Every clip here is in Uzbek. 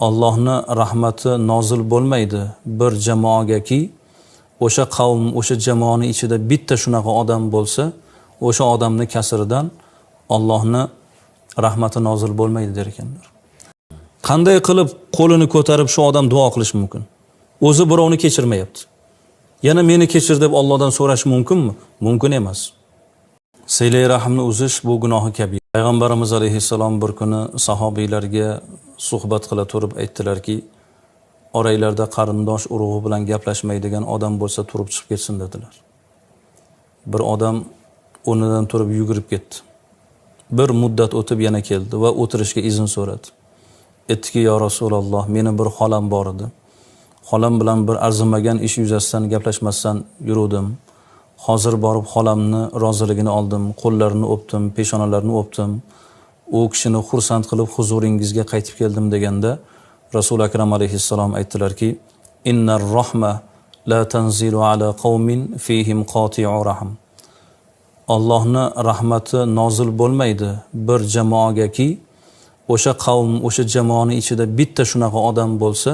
Allohning rahmati nozil bo'lmaydi bir jamoagaki o'sha qavm, o'sha jamoaning ichida bitta shunaqa odam bo'lsa, o'sha odamning kasridan Allohning rahmati nozil bo'lmaydi der ekanlar. Qanday qilib qo'lini ko'tarib shu odam duo qilish mumkin? O'zi birovni kechirmayapti. Yana meni kechir deb Allohdan so'rash mumkinmi? Mumkin emas. Silay rahmni uzish bu gunohi kabir. Payg'ambarimiz alayhissalom bir kuni sahobiylarga suhbat qila turib aytdilarki, oranglarda qarindosh urug'i bilan gaplashmaydigan odam bo'lsa turib chiqib ketsin dedilar. Bir odam o'rnidan turib yugurib ketdi. Bir muddat o'tib yana keldi va o'tirishga izn so'radi. Aytdiki, "Ya Rasululloh, meni bir xolam bor edi. Xolam bilan bir arzimagan ish yuzasidan gaplashmasdan yurdim. Hozir borib xolamni roziligini oldim, qo'llarini o'pdim, peshonalarini o'pdim. U kishini xursand qilib huzuringizga qaytib keldim" deganda Rasul akram alayhissalom aytdilarki, "Innar rahma la tanzilu ala qaumin fihim qati'u rahm." Allohning rahmati nozil bo'lmaydi bir jamoagaki o'sha qavm, o'sha jamoaning ichida bitta shunaqa odam bo'lsa,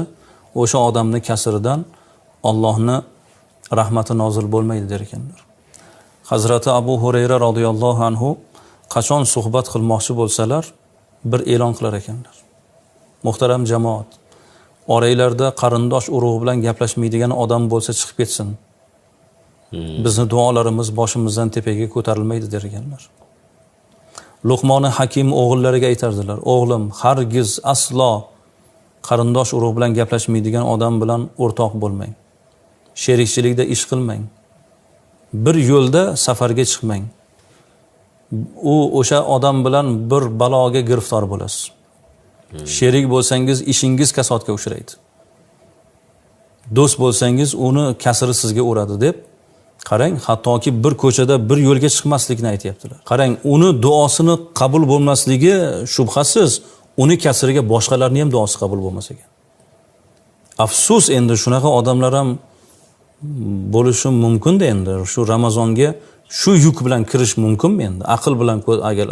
o'sha odamning kasridan Allohning rahmati nozil bo'lmaydi der ekanlar. Hazrati Abu Hurayra radhiyallohu anhu qachon suhbat qilmoqchi bo'lsalar, bir e'lon qilar ekanlar. Muhtaram jamoat, oranglarda qarindosh urug' bilan gaplashmaydigan odam bo'lsa chiqib ketsin. Bizni duolarimiz boshimizdan tepaga ko'tarilmaydi der ekanlar. Luqmoni Hakim o'g'illariga aytardilar, "O'g'lim, hargiz aslo qarindosh urug' bilan gaplashmaydigan odam bilan o'rtoq bo'lmang. Sherikchilikda ish qilmang. Bir yo'lda safarga chiqmang. O'sha odam bilan bir baloga giriftor bo'lasiz. Sherik bo'lsangiz ishingiz kasodga uchraydi. Do'st bo'lsangiz uni kasri sizga uradi" deb qarang, hattoki bir ko'chada bir yo'lga chiqmaslikni aytayaptilar. Qarang, uni duosini qabul bo'lmasligi shubhasiz, uni kasriga boshqalarning ham duosi qabul bo'lmas ekan. Afsus, endi shunaqa odamlar ham bo'lishi mumkin-da. Endi shu Ramazonga shu yuk bilan kirish mumkinmi endi? Aql bilan agar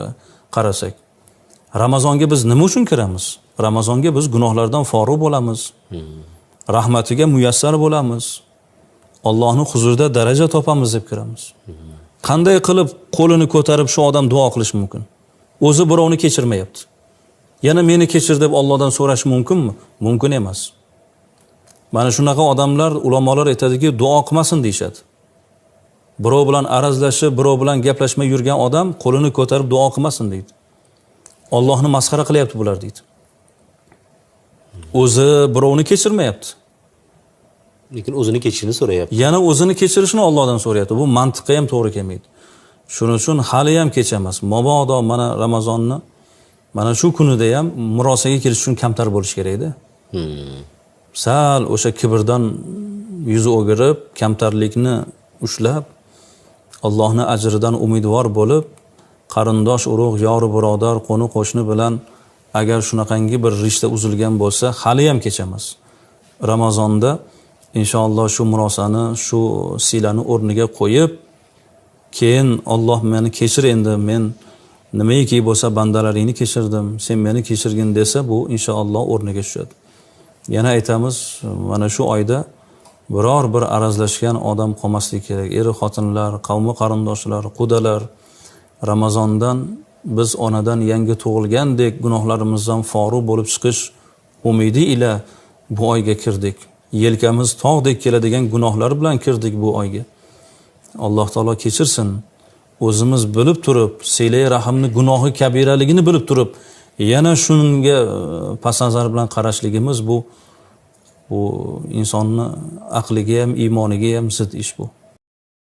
qarasak. Ramazonga biz nima uchun kiramiz? Ramazonga biz gunohlardan forig' bo'lamiz. Rahmatiga muyassar bo'lamiz. Allohning huzurida daraja topamiz deb kiramiz. Qanday qilib qo'lini ko'tarib shu odam duo qilish mumkin? O'zi birovni kechirmayapti. Yana meni kechir deb Allohdan so'rash mumkinmi? Mumkin emas. Mana shunaqa odamlar ulamolar aytadiki, duo qilmasin deyshadi. Birov bilan arazlashib, birov bilan gaplashmay yurgan odam qo'lini ko'tarib duo qilmasin deydi. Allohni masxara qilyapti bular deydi. O'zi birovni kechirmayapti. Lekin o'zini kechirishni so'rayapti. Yana o'zini kechirishni Allohdan so'rayapti. Bu mantiqqa ham to'g'ri kelmaydi. Shuning uchun hali ham kech emas. Mabodo mana Ramazonni mana shu kunida ham murosaga kirish uchun kamtar bo'lish kerak-da. Sal o'sha kibrdan yuzi o'girib, kamtarlikni ushlab, Allohning ajridan umidvor bo'lib, qarindosh urug', yori birodar, qo'ni qo'shni bilan agar shunaqangi bir rishta uzilgan bo'lsa, hali ham kech emas. Ramazonda inshaalloh shu murosani, shu silani o'rniga qo'yib, keyin Alloh meni kechir, endi men nimaiki bo'lsa bandalaringni kechirdim, sen meni kechirgin desa, bu inshaalloh o'rniga tushadi. Yana aytamiz, mana shu oyda biror bir arazlashgan odam qolmasligi kerak. Xotinlar, qavmi qarindoshlar, qudalar Ramazondan biz onadan yangi tug'ilgandek gunohlarimizdan forig' bo'lib chiqish umidi ila bu oyga kirdik. Yelkamiz tog'dek keladigan gunohlar bilan kirdik bu oyga. Alloh taolo kechirsin. O'zimiz bilib turib, silay rahmni gunohi kabiraligini bilib turib, yana shunga pasnazar bilan qarashligimiz bu insonni aqliga ham, iymoniga ham zid ish bu.